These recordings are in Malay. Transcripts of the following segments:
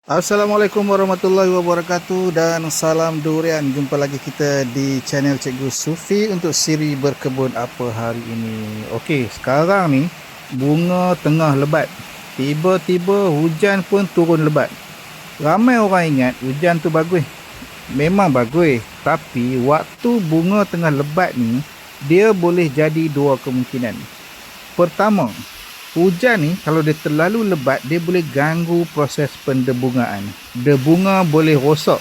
Assalamualaikum warahmatullahi wabarakatuh dan salam durian. Jumpa lagi kita di channel Cikgu Sufi untuk siri berkebun apa hari ini. Okey, sekarang ni bunga tengah lebat. Tiba-tiba hujan pun turun lebat. Ramai orang ingat hujan tu bagus. Memang bagus, tapi waktu bunga tengah lebat ni dia boleh jadi dua kemungkinan. Pertama, hujan ni kalau dia terlalu lebat, dia boleh ganggu proses pendebungaan. Debunga boleh rosak,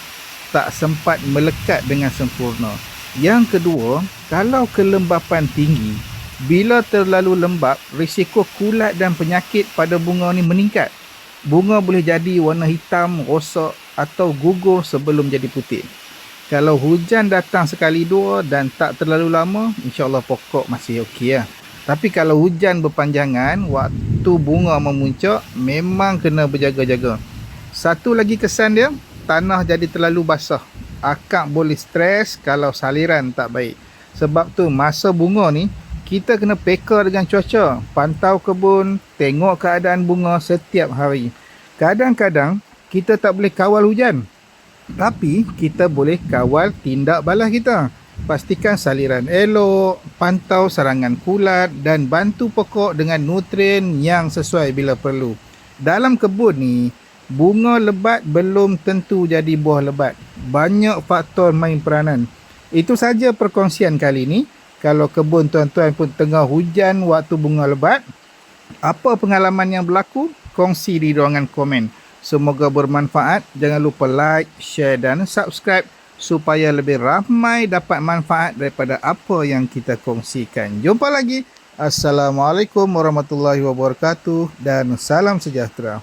tak sempat melekat dengan sempurna. Yang kedua, kalau kelembapan tinggi, bila terlalu lembap, risiko kulat dan penyakit pada bunga ni meningkat. Bunga boleh jadi warna hitam, rosak atau gugur sebelum jadi putih. Kalau hujan datang sekali dua dan tak terlalu lama, insya-Allah pokok masih okey lah. Tapi kalau hujan berpanjangan, waktu bunga memuncak, memang kena berjaga-jaga. Satu lagi kesan dia, tanah jadi terlalu basah. Akak boleh stres kalau saliran tak baik. Sebab tu masa bunga ni, kita kena peka dengan cuaca. Pantau kebun, tengok keadaan bunga setiap hari. Kadang-kadang, kita tak boleh kawal hujan. Tapi, kita boleh kawal tindak balas kita. Pastikan saliran elok, pantau serangan kulat dan bantu pokok dengan nutrien yang sesuai bila perlu. Dalam kebun ni, bunga lebat belum tentu jadi buah lebat. Banyak faktor main peranan. Itu saja perkongsian kali ni. Kalau kebun tuan-tuan pun tengah hujan waktu bunga lebat, apa pengalaman yang berlaku? Kongsi di ruangan komen. Semoga bermanfaat. Jangan lupa like, share dan subscribe supaya lebih ramai dapat manfaat daripada apa yang kita kongsikan. Jumpa lagi. Assalamualaikum warahmatullahi wabarakatuh dan salam sejahtera.